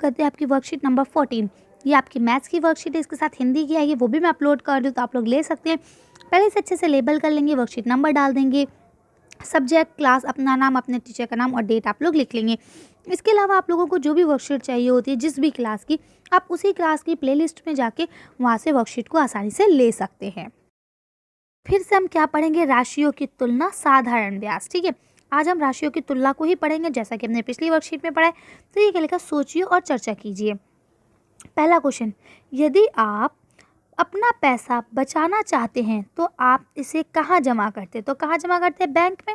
करते हैं आपकी वर्कशीट नंबर 14। ये आपकी मैथ्स की वर्कशीट है, इसके साथ हिंदी की आएगी, वो भी मैं अपलोड कर दूँ तो आप लोग ले सकते हैं। पहले से अच्छे से लेबल कर लेंगे, वर्कशीट नंबर डाल देंगे, सब्जेक्ट, क्लास, अपना नाम, अपने टीचर का नाम और डेट आप लोग लिख लेंगे। इसके अलावा आप लोगों को जो भी वर्कशीट चाहिए होती है जिस भी क्लास की, आप उसी क्लास की प्लेलिस्ट में जाके वहाँ से वर्कशीट को आसानी से ले सकते हैं। फिर से हम क्या पढ़ेंगे, राशियों की तुलना, साधारण ब्याज। ठीक है, आज हम राशियों की तुलना को ही पढ़ेंगे जैसा कि हमने पिछली वर्कशीट में पढ़ा है। तो ये क्या लिखा, सोचिए और चर्चा कीजिए। पहला क्वेश्चन, यदि आप अपना पैसा बचाना चाहते हैं तो आप इसे कहाँ जमा करते हैं? तो कहाँ जमा करते हैं? बैंक में।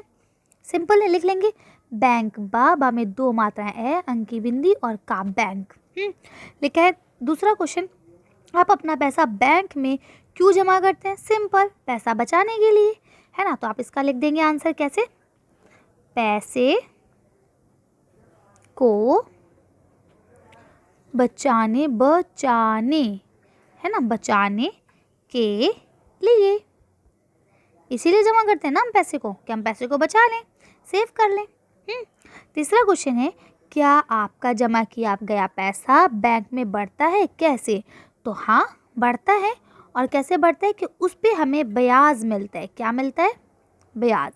सिंपल है, लिख लेंगे बैंक, बा में 2 मात्राएं, ए अंक की बिंदी और का, बैंक। लिखा है। दूसरा क्वेश्चन, आप अपना पैसा बैंक में क्यों जमा करते हैं? सिंपल, पैसा बचाने के लिए, है ना। तो आप इसका लिख देंगे आंसर कैसे, पैसे को बचाने है ना, बचाने के लिए, इसीलिए जमा करते हैं ना हम पैसे को, कि हम पैसे को बचा लें, सेव कर लें। तीसरा क्वेश्चन है, क्या आपका जमा किया गया पैसा बैंक में बढ़ता है? कैसे? तो हाँ, बढ़ता है। और कैसे बढ़ता है? कि उस पे हमें ब्याज मिलता है। क्या मिलता है? ब्याज।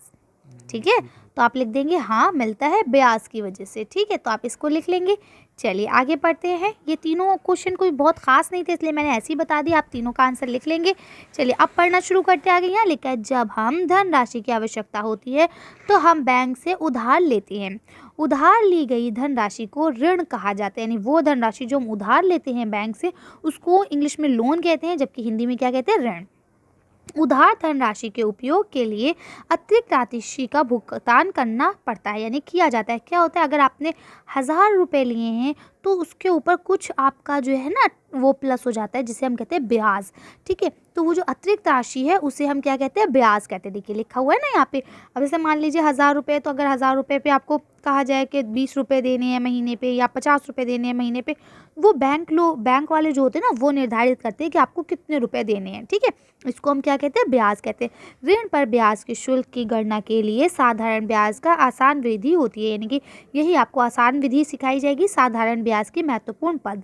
ठीक है, तो आप लिख देंगे हाँ, मिलता है ब्याज की वजह से। ठीक है, तो आप इसको लिख लेंगे। चलिए आगे पढ़ते हैं। ये तीनों क्वेश्चन कोई बहुत खास नहीं थे, इसलिए मैंने ऐसे ही बता दिया, आप तीनों का आंसर लिख लेंगे। चलिए अब पढ़ना शुरू करते हैं। आगे यहाँ लिखा है, जब हम धनराशि की आवश्यकता होती है तो हम बैंक से उधार लेते हैं। उधार ली गई धनराशि को ऋण कहा जाता है, यानी वो धनराशि जो हम उधार लेते हैं बैंक से उसको इंग्लिश में लोन कहते हैं, जबकि हिंदी में क्या कहते हैं? ऋण। उधार धनराशि के उपयोग के लिए अतिरिक्त राशि का भुगतान करना पड़ता है, यानी किया जाता है। क्या होता है, अगर आपने 1000 रुपये लिए हैं तो उसके ऊपर कुछ आपका जो है ना वो प्लस हो जाता है, जिसे हम कहते हैं ब्याज। ठीक है, तो वो जो अतिरिक्त राशि है उसे हम क्या कहते हैं? ब्याज कहते हैं। देखिए लिखा हुआ है ना यहाँ पे। अब जैसे मान लीजिए 1000 रुपये, तो अगर 1000 रुपये पे आपको कहा जाए कि 20 रुपये देने हैं महीने पे या 50 रुपये देने हैं महीने पे, वो बैंक वाले जो होते हैं ना वो निर्धारित करते हैं कि आपको कितने रुपए देने हैं। ठीक है, इसको हम क्या कहते हैं? ब्याज कहते हैं। ऋण पर ब्याज के शुल्क की गणना के लिए साधारण ब्याज का आसान विधि होती है, यानी कि यही आपको आसान विधि सिखाई जाएगी, साधारण ब्याज की महत्वपूर्ण पद।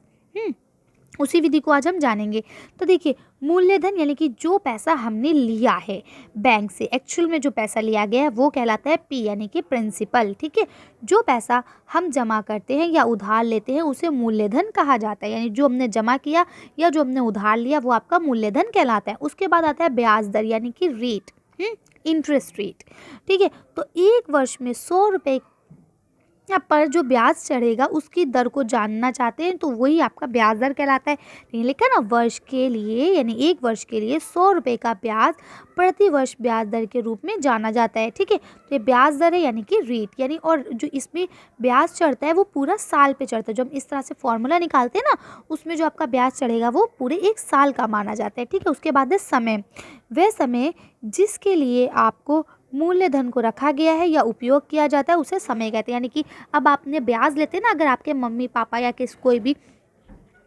उसी विधि को आज हम जानेंगे। तो देखिए, मूल्यधन यानी कि जो पैसा हमने लिया है बैंक से, एक्चुअल में जो पैसा लिया गया है वो कहलाता है पी, यानी कि प्रिंसिपल। ठीक है, जो पैसा हम जमा करते हैं या उधार लेते हैं उसे मूल्यधन कहा जाता है, यानी जो हमने जमा किया या जो हमने उधार लिया वो आपका मूल्यधन कहलाता है। उसके बाद आता है ब्याज दर, यानी कि रेट, इंटरेस्ट रेट। ठीक है, तो एक वर्ष में 100 रुपये पर जो ब्याज चढ़ेगा उसकी दर को जानना चाहते हैं तो वही आपका ब्याज दर कहलाता है। नहीं लिखा ना, वर्ष के लिए यानी एक वर्ष के लिए 100 रुपये का ब्याज प्रति वर्ष ब्याज दर के रूप में जाना जाता है। ठीक है, तो ये ब्याज दर है यानी कि रेट, यानी और जो इसमें ब्याज चढ़ता है वो पूरा साल पे चढ़ता है। जो हम इस तरह से फॉर्मूला निकालते हैं ना उसमें जो आपका ब्याज चढ़ेगा वो पूरे एक साल का माना जाता है। ठीक है, उसके बाद है समय, वह समय जिसके लिए आपको मूल्यधन को रखा गया है या उपयोग किया जाता है उसे समय कहते हैं। यानी कि अब आपने ब्याज लेते हैं ना, अगर आपके मम्मी पापा या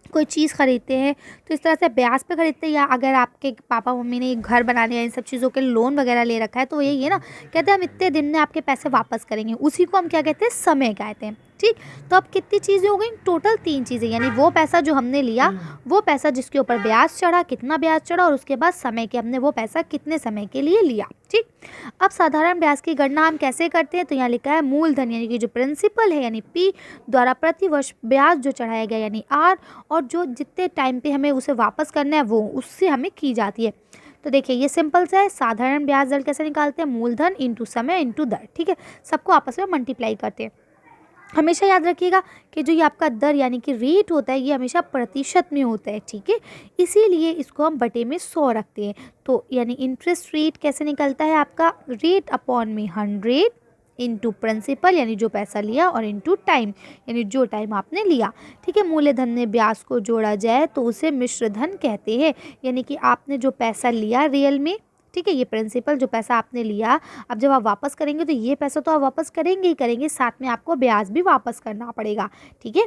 कोई चीज़ खरीदते हैं तो इस तरह से ब्याज पे खरीदते हैं, या अगर आपके पापा मम्मी ने एक घर बनाने या इन सब चीज़ों के लोन वगैरह ले रखा है तो यही है ना, कहते हैं हम इतने दिन में आपके पैसे वापस करेंगे, उसी को हम क्या कहते हैं? समय कहते हैं। ठीक, तो अब कितनी चीज़ें हो गई? टोटल 3 चीज़ें, यानी वो पैसा जो हमने लिया, वो पैसा जिसके ऊपर ब्याज चढ़ा, कितना ब्याज चढ़ा, और उसके बाद समय के हमने वो पैसा कितने समय के लिए लिया। ठीक, अब साधारण ब्याज की गणना हम कैसे करते हैं? तो यहाँ लिखा है मूलधन यानी कि जो प्रिंसिपल है यानी पी द्वारा प्रति वर्ष ब्याज जो चढ़ाया गया यानी आर, और जो जितने टाइम पे हमें उसे वापस करना है वो उससे हमें की जाती है। तो देखिए ये सिंपल सा है, साधारण ब्याज दर कैसे निकालते हैं? मूलधन इंटू समय इंटू दर। ठीक है, सबको आपस में मल्टीप्लाई करते हैं। हमेशा याद रखिएगा कि जो ये आपका दर यानी कि रेट होता है ये हमेशा प्रतिशत में होता है। ठीक है, इसीलिए इसको हम बटे में 100 रखते हैं। तो यानी इंटरेस्ट रेट कैसे निकलता है आपका? रेट अपॉन में 100 इंटू प्रिंसिपल यानी जो पैसा लिया, और इंटू टाइम यानी जो टाइम आपने लिया। ठीक है, मूल्यधन में ब्याज को जोड़ा जाए तो उसे मिश्र धन कहते हैं, यानी कि आपने जो पैसा लिया रियल में, ठीक है, ये प्रिंसिपल जो पैसा आपने लिया, अब जब आप वापस करेंगे तो ये पैसा तो आप वापस करेंगे ही करेंगे, साथ में आपको ब्याज भी वापस करना पड़ेगा। ठीक है,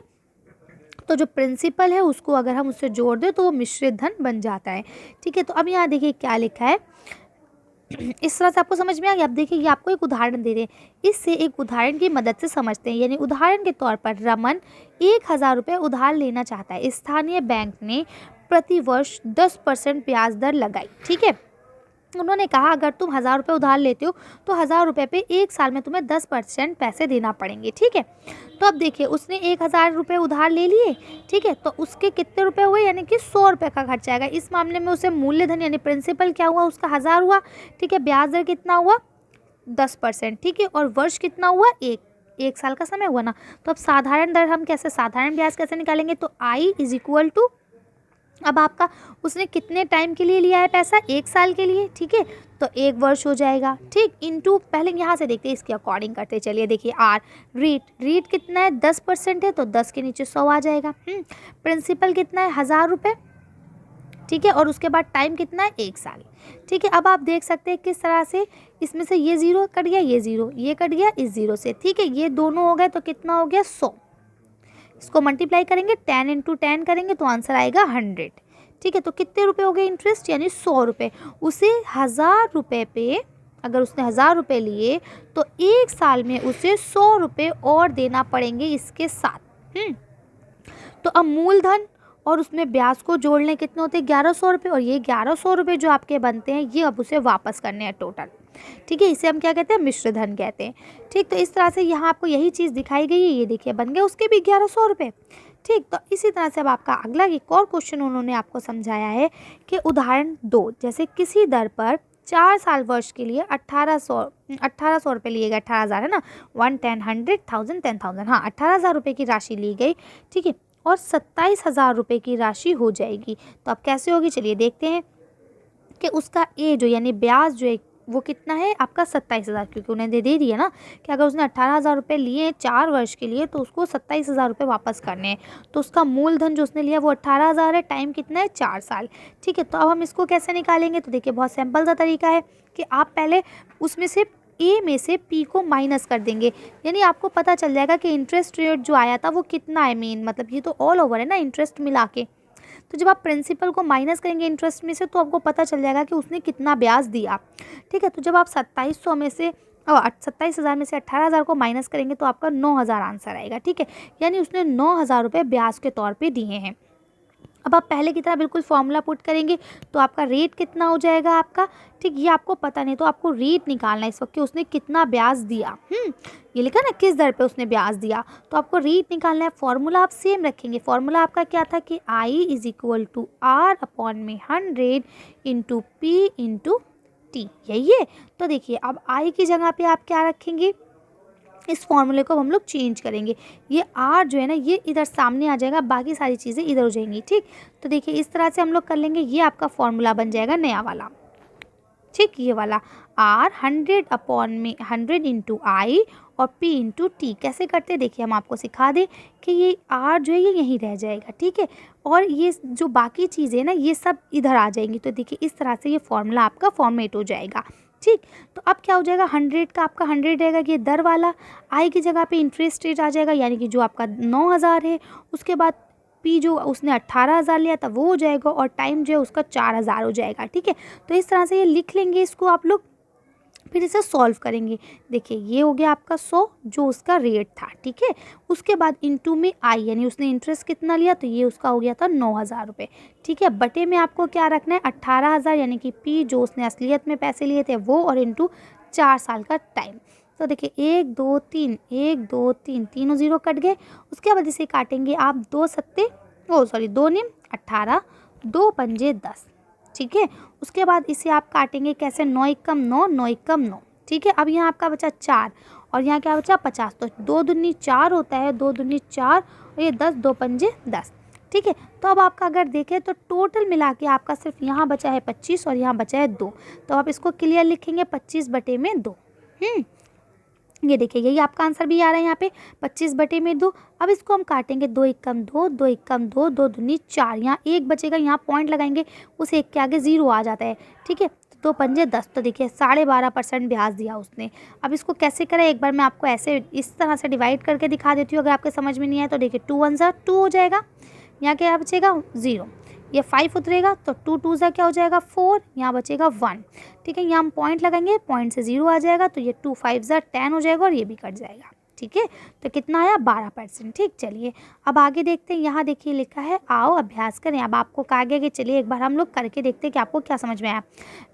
तो जो प्रिंसिपल है उसको अगर हम उससे जोड़ दें तो वो मिश्रित धन बन जाता है। ठीक है, तो अब यहाँ देखिए क्या लिखा है, इस तरह से आपको समझ में आ गया। अब देखिए ये आपको एक उदाहरण दे रहे हैं, इससे एक उदाहरण की मदद से समझते हैं। यानी उदाहरण के तौर पर रमन 1,000 रुपये उधार लेना चाहता है। स्थानीय बैंक ने प्रति वर्ष 10% ब्याज दर लगाई। ठीक है, उन्होंने कहा अगर तुम 1,000 रुपये उधार लेते हो तो 1,000 रुपये पे 1 साल में तुम्हें 10% पैसे देना पड़ेंगे। ठीक है, तो अब देखिए उसने 1,000 रुपये उधार ले लिए। ठीक है, तो उसके कितने रुपए हुए, यानी कि 100 रुपये का खर्चा आएगा। इस मामले में उसे मूल्यधन यानी प्रिंसिपल क्या हुआ, उसका 1,000 हुआ। ठीक है, ब्याज दर कितना हुआ, 10%। ठीक है, और वर्ष कितना हुआ, एक साल का समय हुआ ना। तो अब साधारण दर हम कैसे, साधारण ब्याज कैसे निकालेंगे, तो आई इज इक्वल टू, अब आपका उसने कितने टाइम के लिए लिया है पैसा, 1 साल के लिए। ठीक है, तो 1 वर्ष हो जाएगा। ठीक, इनटू, पहले यहाँ से देखते हैं इसके अकॉर्डिंग करते चलिए। देखिए आर रेट कितना है, 10% है, तो 10 के नीचे 100 आ जाएगा। प्रिंसिपल कितना है, 1,000 रुपये। ठीक है, और उसके बाद टाइम कितना है, 1 साल। ठीक है, अब आप देख सकते हैं किस तरह से इसमें से ये ज़ीरो कट गया, ये ज़ीरो, ये कट गया इस ज़ीरो से। ठीक है, ये दोनों हो गए तो कितना हो गया, 100। इसको मल्टीप्लाई करेंगे, 10 इंटू 10 करेंगे तो आंसर आएगा 100। ठीक है, तो कितने रुपए हो गए इंटरेस्ट, यानी 100 रुपये। उसे 1,000 रुपये पे, अगर उसने 1,000 रुपये लिए तो 1 साल में उसे 100 रुपये और देना पड़ेंगे इसके साथ। तो अब मूलधन और उसमें ब्याज को जोड़ लें, कितने होते हैं, 1,100 रुपये। और ये 1,100 रुपये जो आपके बनते हैं ये अब उसे वापस करने हैं टोटल। ठीक है, इसे हम क्या कहते हैं, मिश्र धन कहते हैं। ठीक, तो इस तरह से यहाँ आपको यही चीज़ दिखाई गई है। ये देखिए बन गए उसके भी 1,100 रुपये। ठीक, तो इसी तरह से अब आपका अगला एक और क्वेश्चन उन्होंने आपको समझाया है कि उदाहरण 2, जैसे किसी दर पर 4 साल वर्ष के लिए 1,800 रुपये लिए गए, 18,000 है ना, 1, 10, 100, 1000, 10,000, हाँ 18,000 रुपये की राशि ली गई। ठीक है, और 27,000 रुपये की राशि हो जाएगी। तो अब कैसे होगी, चलिए देखते हैं कि उसका ए जो यानी ब्याज जो है वो कितना है आपका, 27,000, क्योंकि उन्हें दे दिया ना कि अगर उसने 18,000 रुपये लिए 4 वर्ष के लिए तो उसको 27,000 रुपये वापस करने हैं। तो उसका मूलधन जो उसने लिया वो 18,000 है, टाइम कितना है, 4 साल। ठीक है, तो अब हम इसको कैसे निकालेंगे, तो देखिए बहुत सिंपल सा तरीका है कि आप पहले उसमें से ए में से पी को माइनस कर देंगे। यानी आपको पता चल जाएगा कि इंटरेस्ट रेट जो आया था वो कितना है, मेन मतलब ये तो ऑल ओवर है ना, इंटरेस्ट मिला के। तो जब आप प्रिंसिपल को माइनस करेंगे इंटरेस्ट में से तो आपको पता चल जाएगा कि उसने कितना ब्याज दिया। ठीक है, तो जब आप 2700 में से 27,000 में से 18,000 को माइनस करेंगे तो आपका 9,000 आंसर आएगा। ठीक है, यानी उसने 9,000 रुपये ब्याज के तौर पे दिए हैं। अब आप पहले की तरह बिल्कुल फॉर्मूला पुट करेंगे तो आपका रेट कितना हो जाएगा आपका। ठीक, ये आपको पता नहीं तो आपको रेट निकालना है इस वक्त कि उसने कितना ब्याज दिया। ये लिखा ना किस दर पे उसने ब्याज दिया, तो आपको रेट निकालना है। फॉर्मूला आप सेम रखेंगे। फॉर्मूला आपका क्या था कि I is equal to R upon में 100 इंटू पी इंटू टी, यही है। तो देखिए अब आई की जगह पे आप क्या रखेंगे, इस फॉर्मूले को हम लोग चेंज करेंगे। ये आर जो है ना ये इधर सामने आ जाएगा, बाकी सारी चीज़ें इधर हो जाएंगी। ठीक, तो देखिए इस तरह से हम लोग कर लेंगे। ये आपका फॉर्मूला बन जाएगा नया वाला। ठीक, ये वाला आर 100 अपॉन में 100 इंटू आई और पी इंटू टी कैसे करते हैं देखिए हम आपको सिखा दें कि ये आर जो है ये यहीं रह जाएगा। ठीक है, और ये जो बाकी चीज़ें ना ये सब इधर आ जाएंगी। तो देखिए इस तरह से ये फॉर्मूला आपका फॉर्मेट हो जाएगा। ठीक, तो अब क्या हो जाएगा, 100 का आपका 100 रहेगा, ये दर वाला आई की जगह पे इंटरेस्ट रेट आ जाएगा, यानी कि जो आपका 9,000 है। उसके बाद पी जो उसने 18,000 लिया था वो हो जाएगा, और टाइम जो है उसका 4,000 हो जाएगा। ठीक है, तो इस तरह से ये लिख लेंगे इसको आप लोग, फिर इसे सॉल्व करेंगे। देखिए ये हो गया आपका 100 जो उसका रेट था। ठीक है, उसके बाद इनटू में आई यानी उसने इंटरेस्ट कितना लिया, तो ये उसका हो गया था 9,000 रुपये। ठीक है, बटे में आपको क्या रखना है, 18,000 यानी कि पी जो उसने असलियत में पैसे लिए थे वो, और इंटू 4 साल का टाइम। तो देखिए 1 2 3 1 2 3 तीनों ज़ीरो कट गए। उसके बाद इसे काटेंगे आप 2 सत्ते 2 निम 18, 2 पंजे 10। ठीक है, उसके बाद इसे आप काटेंगे कैसे, 9 एकम 9, 9 एकम 9। ठीक है, अब यहाँ आपका बचा 4 और यहाँ क्या बचा 50। तो 2 दूनी 4 होता है, 2 दूनी 4 और ये 10, 2 पंजे 10। ठीक है, तो अब आपका अगर देखें तो टोटल मिला के आपका सिर्फ यहाँ बचा है 25 और यहाँ बचा है 2। तो आप इसको क्लियर लिखेंगे 25 बटे में 2। ये देखिए यही आपका आंसर भी आ रहा है यहाँ पे 25 बटे में 2। अब इसको हम काटेंगे, 2 एकम 2, 2 एकम 2, 2 दूनी 4, यहाँ 1 बचेगा, यहाँ पॉइंट लगाएंगे, उस 1 के आगे 0 आ जाता है। ठीक है, तो 2 पंजे 10। तो देखिए 12.5% ब्याज दिया उसने। अब इसको कैसे करें, एक बार मैं आपको ऐसे इस तरह से डिवाइड करके दिखा देती हूँ, अगर आपके समझ में नहीं आए तो देखिए 2 1 2 हो जाएगा, यहाँ क्या बचेगा 0, ये 5 उतरेगा तो 2 2 ज़ा क्या हो जाएगा 4, यहाँ बचेगा 1। ठीक है, यहाँ हम पॉइंट लगाएंगे, पॉइंट से 0 आ जाएगा तो ये 2 5 ज़ा 10 हो जाएगा और ये भी कट जाएगा। ठीक है, तो कितना आया 12%। ठीक, चलिए अब आगे देखते हैं। यहाँ देखिए लिखा है आओ अभ्यास करें। अब आपको कहा गया कि चलिए एक बार हम लोग करके देखते हैं कि आपको क्या समझ में आया।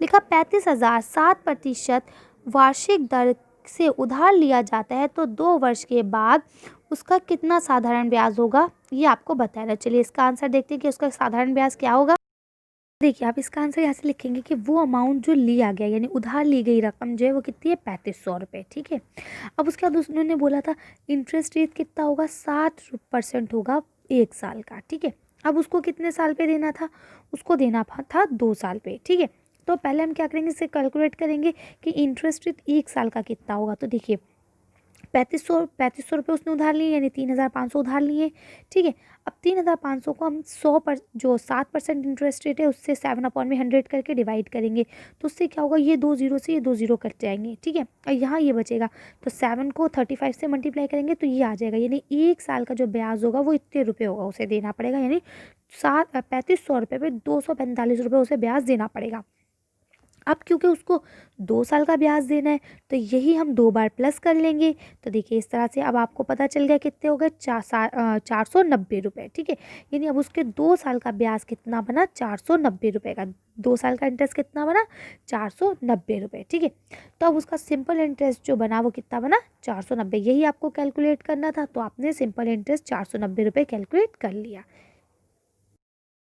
लिखा 35,000 7% वार्षिक दर से उधार लिया जाता है तो 2 वर्ष के बाद उसका कितना साधारण ब्याज होगा, ये आपको बताना। चलिए इसका आंसर देखते हैं कि उसका साधारण ब्याज क्या होगा। देखिए आप इसका आंसर यहाँ से लिखेंगे कि वो अमाउंट जो लिया गया यानी उधार ली गई रकम जो है वो कितनी है 3500 रुपये। ठीक है, अब उसके बाद उन्होंने बोला था इंटरेस्ट रेट कितना होगा 60% होगा 1 साल का। ठीक है, अब उसको कितने साल पे देना था, उसको देना था 2 साल पे। ठीक है, तो पहले हम क्या करेंगे, इसे कैलकुलेट करेंगे कि इंटरेस्ट रेट 1 साल का कितना होगा। तो देखिए 3500 रुपये उसने उधार लिए यानी 3500 उधार लिए। ठीक है, अब 3500 को हम 100 पर जो 7% इंटरेस्ट रेट है उससे 7/100 करके डिवाइड करेंगे तो उससे क्या होगा, ये 2 जीरो से ये 2 जीरो कट जाएंगे। ठीक है, और यहाँ ये बचेगा तो 7 को 35 से मल्टीप्लाई करेंगे तो ये आ जाएगा, यानी 1 साल का जो ब्याज होगा वो इतने रुपये होगा उसे देना पड़ेगा, यानी 3500 रुपये पे 245 रुपये उसे ब्याज देना पड़ेगा। अब क्योंकि उसको 2 साल का ब्याज देना है तो यही हम 2 बार प्लस कर लेंगे। तो देखिए इस तरह से अब आपको पता चल गया कितने हो गए 490 रुपये। ठीक है, यानी अब उसके 2 साल का ब्याज कितना बना 490 रुपये का, 2 साल का इंटरेस्ट कितना बना 490 रुपये। ठीक है, तो अब उसका सिंपल इंटरेस्ट जो बना वो कितना बना 490, यही आपको कैलकुलेट करना था तो आपने सिंपल इंटरेस्ट 490 रुपये कैलकुलेट कर लिया।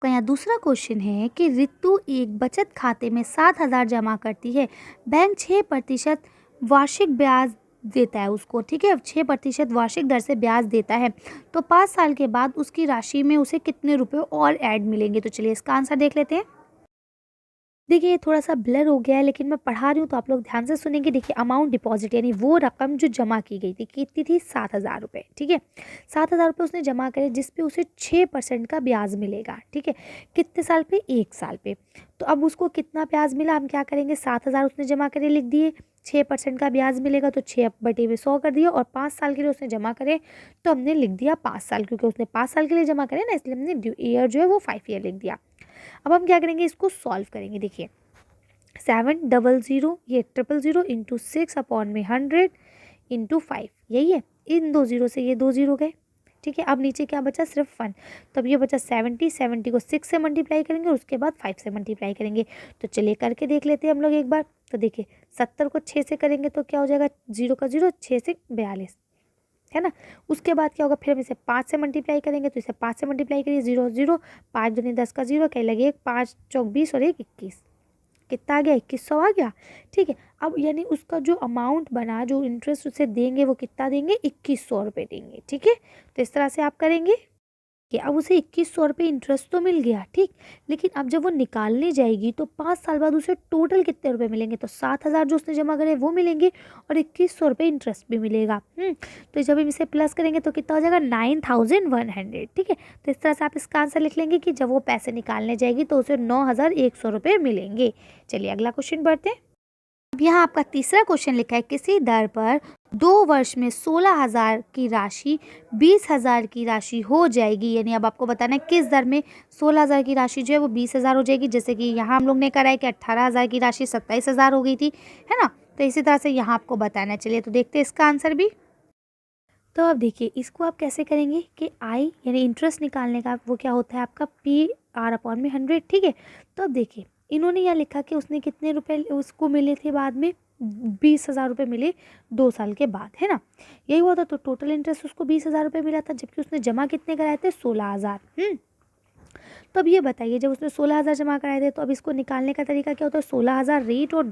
का यहाँ दूसरा क्वेश्चन है कि रितु एक बचत खाते में 7,000 जमा करती है, बैंक 6% वार्षिक ब्याज देता है उसको। ठीक है, 6% वार्षिक दर से ब्याज देता है तो 5 साल के बाद उसकी राशि में उसे कितने रुपए और ऐड मिलेंगे। तो चलिए इसका आंसर देख लेते हैं। देखिए ये थोड़ा सा ब्लर हो गया है लेकिन मैं पढ़ा रही हूँ तो आप लोग ध्यान से सुनेंगे। देखिए अमाउंट डिपॉजिट यानी वो रकम जो जमा की गई थी कितनी थी 7,000 रुपये। ठीक है, 7,000 रुपये उसने जमा करे जिस पे उसे 6% का ब्याज मिलेगा। ठीक है, कितने साल पे 1 साल पे। तो अब उसको कितना ब्याज मिला, हम क्या करेंगे 7,000 उसने जमा करे लिख दिए, 6% का ब्याज मिलेगा तो 6/100 कर दिया और 5 साल के लिए उसने जमा करे तो हमने लिख दिया 5 साल, क्योंकि उसने 5 साल के लिए जमा करे ना इसलिए हमने ईयर जो है वो 5 ईयर लिख दिया। अब हम क्या करेंगे इसको सॉल्व करेंगे। देखिए 700 ये 000 इंटू 6/100 इंटू 5, यही है। इन 2 जीरो से ये 2 जीरो गए। ठीक है, अब नीचे क्या बचा सिर्फ 1, तब ये बचा 70 को 6 से मल्टीप्लाई करेंगे और उसके बाद 5 से मल्टीप्लाई करेंगे। तो चलिए करके देख लेते हैं हम लोग एक बार। तो देखिए 70 को 6 से करेंगे तो क्या हो जाएगा 0 का 0 6 से 42 है ना। उसके बाद क्या होगा, फिर हम इसे 5 से मल्टीप्लाई करेंगे तो इसे 5 से मल्टीप्लाई करिए 0 0 5 दूनी 10 का 0 क्या लगे 5 चौक 20 और 1 21, कितना आ गया 2100 आ गया। ठीक है, अब यानी उसका जो अमाउंट बना जो इंटरेस्ट उसे देंगे वो कितना देंगे 2100 रुपये देंगे। ठीक है, तो इस तरह से आप करेंगे कि अब उसे 2100 रुपये इंटरेस्ट तो मिल गया। ठीक, लेकिन अब जब वो निकालने जाएगी तो 5 साल बाद उसे टोटल कितने रुपए मिलेंगे, तो 7,000 जो उसने जमा करे वो मिलेंगे और 2100 रुपये इंटरेस्ट भी मिलेगा। तो जब हम इसे प्लस करेंगे तो कितना हो जाएगा 9,100। ठीक है, तो इस तरह से आप इसका आंसर लिख लेंगे कि जब वो पैसे निकालने जाएगी तो उसे 9,100 रुपये मिलेंगे। चलिए अगला क्वेश्चन बढ़ते हैं। अब यहाँ आपका तीसरा क्वेश्चन लिखा है किसी दर पर 2 वर्ष में 16,000 की राशि 20,000 की राशि हो जाएगी, यानी अब आपको बताना है किस दर में 16,000 की राशि जो है वो 20,000 हो जाएगी। जैसे कि यहाँ हम लोग ने करा है कि 18,000 की राशि 27,000 हो गई थी, है ना। तो इसी तरह से यहाँ आपको बताना है। चलिए तो देखते हैं इसका आंसर भी। तो अब देखिए इसको आप कैसे करेंगे कि आई यानी इंटरेस्ट निकालने का वो क्या होता है आपका PR/100। ठीक है, तो अब देखिए इन्होंने यहाँ लिखा कि उसने कितने रुपए उसको मिले थे बाद में 20,000 रुपये मिले 2 साल के बाद, है ना। यही हुआ था तो टोटल इंटरेस्ट उसको 20,000 रुपये मिला था जबकि उसने जमा कितने कराए थे 16,000। तो अब ये बताइए जब उसने 16,000 जमा कराए थे तो अब इसको निकालने का तरीका क्या होता है 16,000 रेट और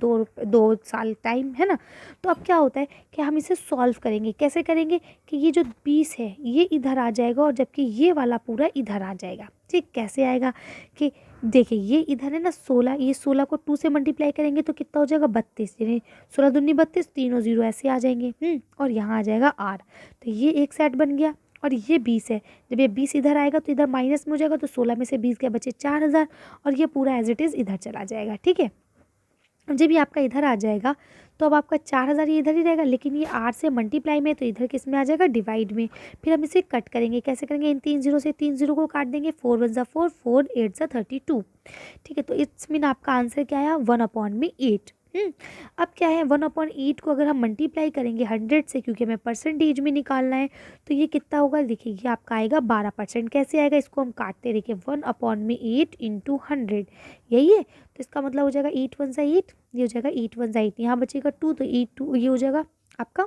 2 साल टाइम, है ना। तो अब क्या होता है कि हम इसे सॉल्व करेंगे। कैसे करेंगे कि ये जो 20 है ये इधर आ जाएगा और जबकि ये वाला पूरा इधर आ जाएगा। ठीक, कैसे आएगा कि देखिए ये इधर है ना 16, ये 16 को 2 से मल्टीप्लाई करेंगे तो कितना हो जाएगा 32, यानी 16 दूनी 32, तीनों जीरो ऐसे आ जाएंगे। और यहाँ आ जाएगा R, तो ये एक सेट बन गया। और ये 20 है, जब ये 20 इधर आएगा तो इधर माइनस में हो जाएगा तो 16 में से 20 के बचे 4,000 और ये पूरा एज इट इज़ इधर चला जाएगा। ठीक है, जब ये आपका इधर आ जाएगा तो अब आपका 4000 ये इधर ही रहेगा, लेकिन ये 8 से मल्टीप्लाई में, तो इधर किस में आ जाएगा, डिवाइड में। फिर हम इसे कट करेंगे, कैसे करेंगे, इन 3 जीरो से 3 जीरो को काट देंगे, 4 वन ज़ा 4, 4 8 ज़ा 32। ठीक है, तो इट्स मीन आपका आंसर क्या आया, 1/8। अब क्या है, 1/8 को अगर हम मल्टीप्लाई करेंगे 100 से, क्योंकि हमें परसेंटेज में निकालना है, तो ये कितना होगा, देखिए ये आपका आएगा 12%। कैसे आएगा, इसको हम काटते, देखिए 1/8 इंटू 100, यही है। तो इसका मतलब हो जाएगा 8 वन ज़ा 8, ये हो जाएगा 8 वन ज़ा 8, यहाँ बचेगा 2, तो 8 2 ये हो जाएगा आपका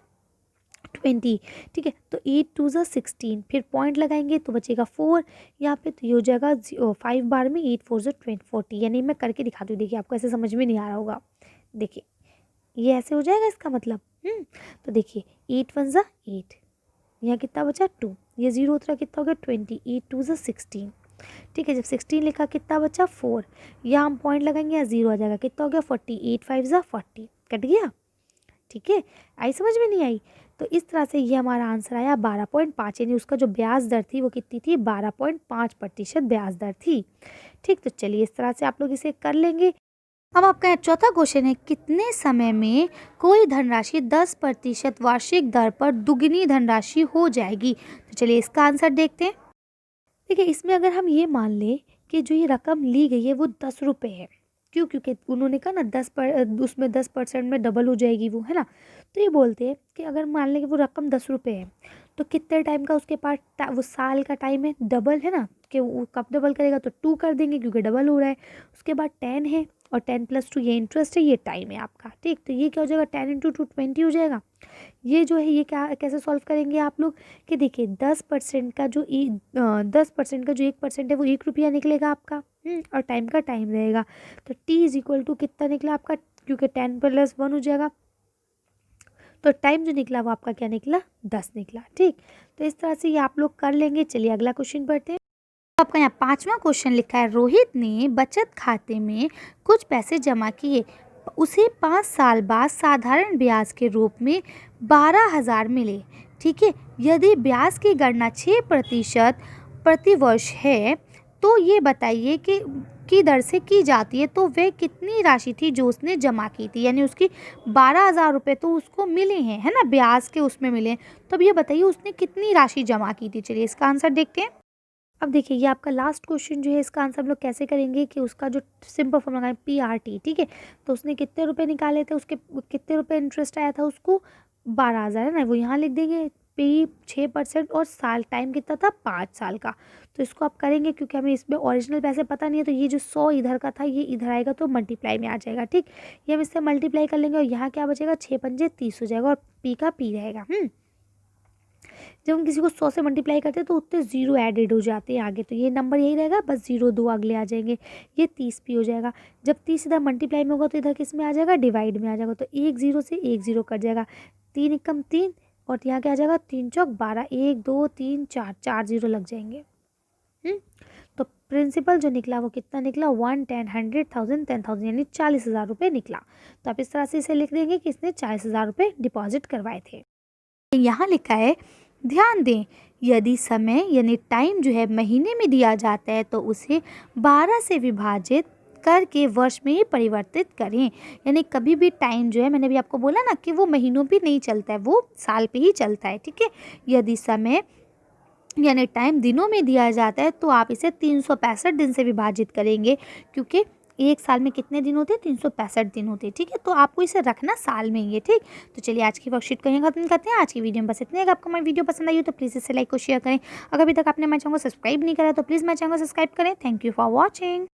20। ठीक है, तो 8 2 ज़ा 16, फिर पॉइंट लगाएंगे तो बचेगा 4 यहाँ पे, तो ये हो जाएगा 5 बार में 8 4 ज़ा 40। यानी मैं करके दिखाती हूँ, देखिए आपको ऐसे समझ में नहीं आ रहा होगा, देखिए ये ऐसे हो जाएगा इसका मतलब। तो देखिए 8 वन ज़ा 8, यहाँ कितना बचा 2, ये 0 उतरा, कितना हो गया 20, 8 2 ज़ा 16। ठीक है, जब 16 लिखा कितना बचा 4, यहाँ हम पॉइंट लगाएंगे, यहाँ 0 आ जाएगा, कितना हो गया 40, 8 5 ज़ा 40, कट गया। ठीक है, आई समझ में नहीं आई। तो इस तरह से ये हमारा आंसर आया 12.5, यानी उसका जो ब्याज दर थी वो कितनी थी, 12.5% ब्याज दर थी। ठीक, तो चलिए इस तरह से आप लोग इसे कर लेंगे। अब आपका यहाँ चौथा क्वेश्चन है, कितने समय में कोई धनराशि 10% वार्षिक दर पर दुगनी धनराशि हो जाएगी। तो चलिए इसका आंसर देखते हैं। देखिए इसमें अगर हम ये मान लें कि जो ये रकम ली गई है वो 10 रुपये है, क्यों, क्योंकि उन्होंने कहा ना उसमें 10% में डबल हो जाएगी वो, है ना। तो ये बोलते हैं कि अगर मान लें कि वो रकम 10 रुपये है, तो कितने टाइम का उसके पास वो साल का टाइम है, डबल है ना, कि वो कब डबल करेगा, तो 2 कर देंगे क्योंकि डबल हो रहा है। उसके बाद 10 है, और 10 + 2 ये इंटरेस्ट है, ये टाइम है आपका। ठीक, तो ये क्या हो जाएगा, 10 × 2 20 हो जाएगा। ये जो है ये क्या कैसे सॉल्व करेंगे आप लोग, कि देखिए 10% का जो 10% का जो 1% है वो 1 रुपया निकलेगा आपका, और टाइम का टाइम रहेगा। तो t = कितना निकला आपका, क्योंकि 10 + 1 हो जाएगा, तो टाइम जो निकला वो आपका क्या निकला, 10 निकला। ठीक, तो इस तरह से ये आप लोग कर लेंगे। चलिए अगला क्वेश्चन पढ़ते हैं। आपका यहाँ 5वां क्वेश्चन लिखा है, रोहित ने बचत खाते में कुछ पैसे जमा किए, उसे 5 साल बाद साधारण ब्याज के रूप में 12,000 मिले। ठीक है, यदि ब्याज की गणना 6% प्रति वर्ष है, तो ये बताइए कि की दर से की जाती है, तो वह कितनी राशि थी जो उसने जमा की थी, यानी उसकी 12,000 रुपये तो उसको मिले हैं, है ना, ब्याज के उसमें मिले हैं। तो अब ये बताइए उसने कितनी राशि जमा की थी। चलिए इसका आंसर देखते हैं। अब देखिए ये आपका लास्ट क्वेश्चन जो है, इसका आंसर हम लोग कैसे करेंगे, कि उसका जो सिंपल फॉर्म लगाएं PRT। ठीक है, तो उसने कितने रुपए निकाले थे, उसके कितने रुपए इंटरेस्ट आया था उसको, 12,000, है ना, वो यहाँ लिख देंगे। P 6% और साल टाइम कितना था, 5 साल का। तो इसको आप करेंगे, क्योंकि हमें इसमें ओरिजिनल पैसे पता नहीं है, तो ये जो 100 इधर का था ये इधर आएगा तो मल्टीप्लाई में आ जाएगा। ठीक, ये हम इससे मल्टीप्लाई कर लेंगे, और यहाँ क्या बचेगा, 6 पंजे 30 हो जाएगा, और P का P रहेगा। जब हम किसी को 100 से मल्टीप्लाई करते हैं तो उतने 0 एडेड हो जाते हैं आगे, तो ये नंबर यही रहेगा, बस 0 2 अगले आ जाएंगे, ये 30 भी हो जाएगा। जब 30 इधर मल्टीप्लाई में होगा तो इधर किस में आ जाएगा, डिवाइड में आ जाएगा, तो 1 0 से 1 0 कट जाएगा, 3 एकम 3, और यहाँ क्या आ जाएगा, 3 चौक 12, 1 2 3 4, 4 0 लग जाएंगे। तो प्रिंसिपल जो निकला वो कितना निकला, 1 10 100 1000 10,000, यानी 40,000 रुपये निकला। तो आप इस तरह से इसे लिख देंगे कि इसने 40,000 रुपये डिपॉजिट करवाए थे। यहाँ लिखा है, ध्यान दें, यदि समय यानी टाइम जो है महीने में दिया जाता है, तो उसे 12 से विभाजित करके वर्ष में ही परिवर्तित करें। यानी कभी भी टाइम जो है, मैंने भी आपको बोला ना कि वो महीनों पे नहीं चलता है, वो साल पे ही चलता है। ठीक है, यदि समय यानी टाइम दिनों में दिया जाता है, तो आप इसे 365 दिन से विभाजित करेंगे, क्योंकि एक साल में कितने दिन होते हैं, 365 दिन होते हैं। ठीक है, तो आपको इसे रखना साल में ही है। ठीक, तो चलिए आज की वर्कशीट को यहीं खत्म करते हैं। आज की वीडियो में बस इतने। अगर आपको हमारी वीडियो पसंद आई हो तो प्लीज़ इसे लाइक और शेयर करें। अगर अभी तक आपने हमारे चैनल को सब्सक्राइब नहीं करा तो प्लीज़ हमारे चैनल को सब्सक्राइब करें। Thank you for watching.